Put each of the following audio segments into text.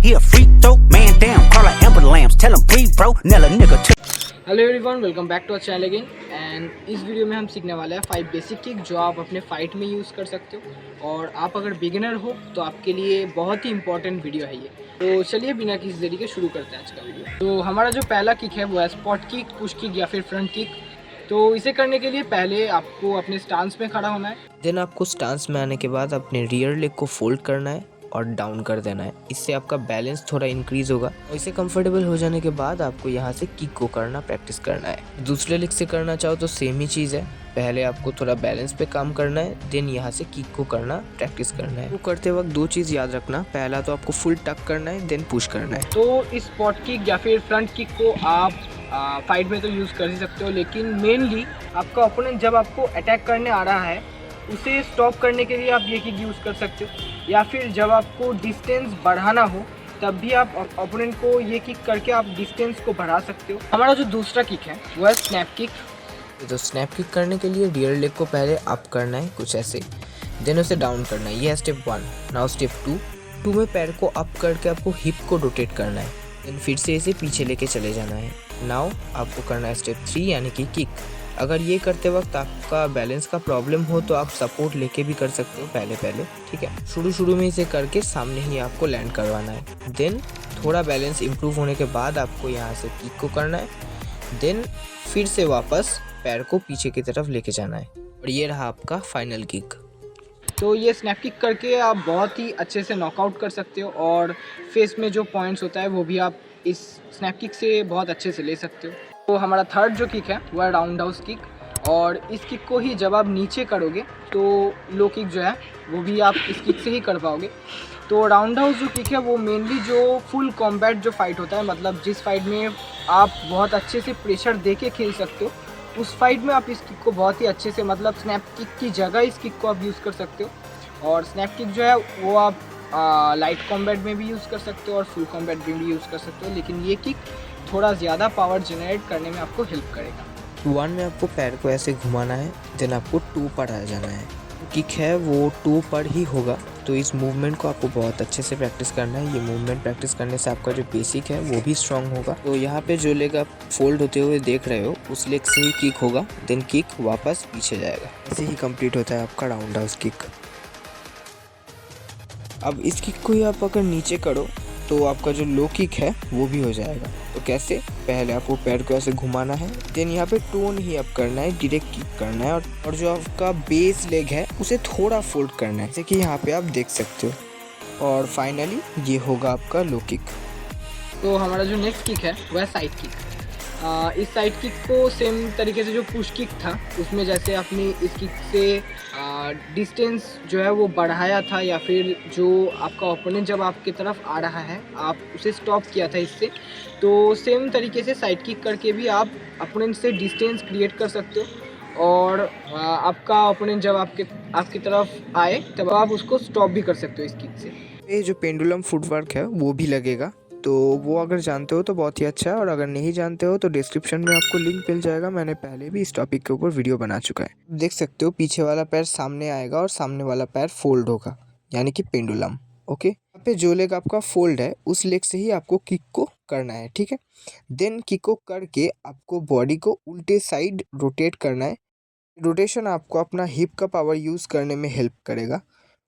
He a freak throw, man down, call like Amber Lambs. Tell him breathe, bro. Nella nigga. Hello everyone, welcome back to our channel again. And इस video में हम सीखने वाले हैं 5 basic kick जो आप अपने fight में यूज़ कर सकते हो। और आप अगर बिगिनर हो तो आपके लिए बहुत ही इंपॉर्टेंट वीडियो है ये। तो चलिए बिना किसी देरी के शुरू करते हैं आज का वीडियो। तो हमारा जो पहला किक है वो है स्पॉट किक, पुश किक या फिर फ्रंट किक। तो इसे करने के लिए पहले आपको अपने स्टांस में खड़ा होना है। देन आपको स्टांस में आने के बाद अपने रियर लेग को फोल्ड करना है और डाउन कर देना है। इससे आपका बैलेंस थोड़ा इंक्रीज होगा। और इसे कंफर्टेबल हो जाने के बाद आपको यहाँ से किक को करना प्रैक्टिस करना है। दूसरे लेग से करना चाहो तो सेम ही चीज़ है। पहले आपको थोड़ा बैलेंस पे काम करना है, देन यहाँ से किक को करना प्रैक्टिस करना है। वो करते वक्त दो चीज़ याद रखना, पहला तो आपको फुल टक करना है, देन पुश करना है। तो इस स्पॉट किक या फिर फ्रंट किक को आप फाइट में तो यूज़ कर ही सकते हो, लेकिन मेनली आपका ओपोनेंट जब आपको अटैक करने आ रहा है उसे स्टॉप करने के लिए आप ये किक यूज़ कर सकते हो। या फिर जब आपको डिस्टेंस बढ़ाना हो तब भी आप ओपोनेंट को ये किक करके आप डिस्टेंस को बढ़ा सकते हो। हमारा जो दूसरा किक है वो है स्नैप किक। तो स्नैप किक करने के लिए रियर लेग को पहले अप करना है कुछ ऐसे, देन उसे डाउन करना है। ये है स्टेप 1। नाउ स्टेप 2 में पैर को अप करके आपको हिप को रोटेट करना है, देन फिर से इसे पीछे लेके चले जाना है। नाउ आपको करना है स्टेप 3 यानी कि किक। अगर ये करते वक्त आपका बैलेंस का प्रॉब्लम हो तो आप सपोर्ट लेके भी कर सकते हो पहले, ठीक है। शुरू में इसे करके सामने ही आपको लैंड करवाना है। देन थोड़ा बैलेंस इंप्रूव होने के बाद आपको यहाँ से किक को करना है, देन फिर से वापस पैर को पीछे की तरफ लेके जाना है। और ये रहा आपका फाइनल किक। तो ये स्नैप किक करके आप बहुत ही अच्छे से नॉकआउट कर सकते हो और फेस में जो पॉइंट्स होता है वो भी आप इस स्नैप किक से बहुत अच्छे से ले सकते हो। तो हमारा थर्ड जो किक है वो है राउंड हाउस किक। और इस किक को ही जब आप नीचे करोगे तो लो किक जो है वो भी आप इस किक से ही कर पाओगे। तो राउंड हाउस जो किक है वो मेनली जो फुल कॉम्बैट जो फाइट होता है, मतलब जिस फाइट में आप बहुत अच्छे से प्रेशर दे के खेल सकते हो, उस फाइट में आप इस किक को बहुत ही अच्छे से, मतलब स्नैप किक की जगह इस किक को आप यूज़ कर सकते हो। और स्नैप किक जो है वो आप लाइट कॉम्बैट में भी यूज़ कर सकते हो और फुल कॉम्बैट में भी यूज़ कर सकते हो, लेकिन ये किक थोड़ा ज़्यादा पावर जनरेट करने में आपको हेल्प करेगा। 1 में आपको पैर को ऐसे घुमाना है, देन आपको 2 पर आ जाना है। किक है वो 2 पर ही होगा, तो इस मूवमेंट को आपको बहुत अच्छे से प्रैक्टिस करना है। ये मूवमेंट प्रैक्टिस करने से आपका जो बेसिक है वो भी स्ट्रांग होगा। तो यहाँ पे जो लेग आप फोल्ड होते हुए देख रहे हो उस लेग से ही किक होगा, देन किक वापस पीछे जाएगा। ऐसे ही कंप्लीट होता है आपका राउंड हाउस किक। अब इस किक को ही आप अगर नीचे करो तो आपका जो लो किक है वो भी हो जाएगा। तो कैसे? पहले आपको पैर को ऐसे घुमाना है, देन यहाँ पे टोन ही अप करना है, डायरेक्ट किक करना है और जो आपका बेस लेग है उसे थोड़ा फोल्ड करना है, जैसे कि यहाँ पे आप देख सकते हो। और फाइनली ये होगा आपका लो किक। तो हमारा जो नेक्स्ट किक है वो है साइड किक। इस साइड किक को सेम तरीके से जो पुश किक था उसमें जैसे अपनी इस किक से डिस्टेंस जो है वो बढ़ाया था, या फिर जो आपका ओपोनेंट जब आपकी तरफ आ रहा है आप उसे स्टॉप किया था इससे, तो सेम तरीके से साइड किक करके भी आप ओपोनेंट से डिस्टेंस क्रिएट कर सकते हो। और आपका ओपोनेंट जब आपकी तरफ आए तब आप उसको स्टॉप भी कर सकते हो इस किक से। ये जो पेंडुलम फुटवर्क है वो भी लगेगा, तो वो अगर जानते हो तो बहुत ही अच्छा है, और अगर नहीं जानते हो तो डिस्क्रिप्शन में आपको लिंक मिल जाएगा। मैंने पहले भी इस टॉपिक के ऊपर वीडियो बना चुका है। देख सकते हो पीछे वाला पैर सामने आएगा और सामने वाला पैर फोल्ड होगा, यानी कि पेंडुलम। ओके, यहाँ पे जो लेग आपका फोल्ड है उस लेग से ही आपको किक को करना है, ठीक है। देन किक को करके आपको बॉडी को उल्टे साइड रोटेट करना है। रोटेशन आपको अपना हिप का पावर यूज़ करने में हेल्प करेगा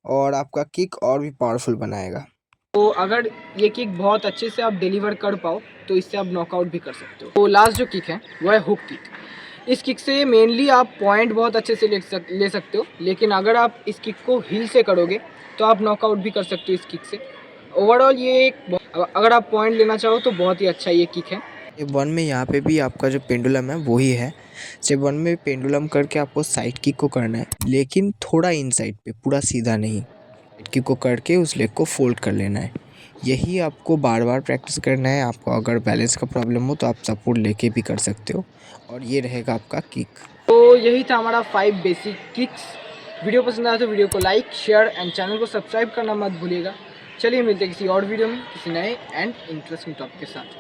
और आपका किक और भी पावरफुल बनाएगा। तो अगर ये किक बहुत अच्छे से आप डिलीवर कर पाओ तो इससे आप नॉकआउट भी कर सकते हो। तो लास्ट जो किक है वो है हुक किक। इस किक से मेनली आप पॉइंट बहुत अच्छे से ले सकते हो, लेकिन अगर आप इस किक को हील से करोगे तो आप नॉकआउट भी कर सकते हो इस किक से। ओवरऑल ये एक, अगर आप पॉइंट लेना चाहो तो बहुत ही अच्छा ये किक है। स्टेप 1 में यहाँ पे भी आपका जो पेंडुलम है वही है। स्टेप 1 में पेंडुलम करके आपको साइड किक को करना है, लेकिन थोड़ा इनसाइड पे, पूरा सीधा नहीं। साइड किक को करके उस लेग को फोल्ड कर लेना है। यही आपको बार बार प्रैक्टिस करना है। आपको अगर बैलेंस का प्रॉब्लम हो तो आप सपोर्ट लेके भी कर सकते हो। और ये रहेगा आपका किक। तो यही था हमारा 5 बेसिक किक्स। वीडियो पसंद आया तो वीडियो को लाइक, शेयर एंड चैनल को सब्सक्राइब करना मत भूलिएगा। चलिए मिलते हैं किसी और वीडियो में किसी नए एंड इंटरेस्टिंग टॉपिक के साथ।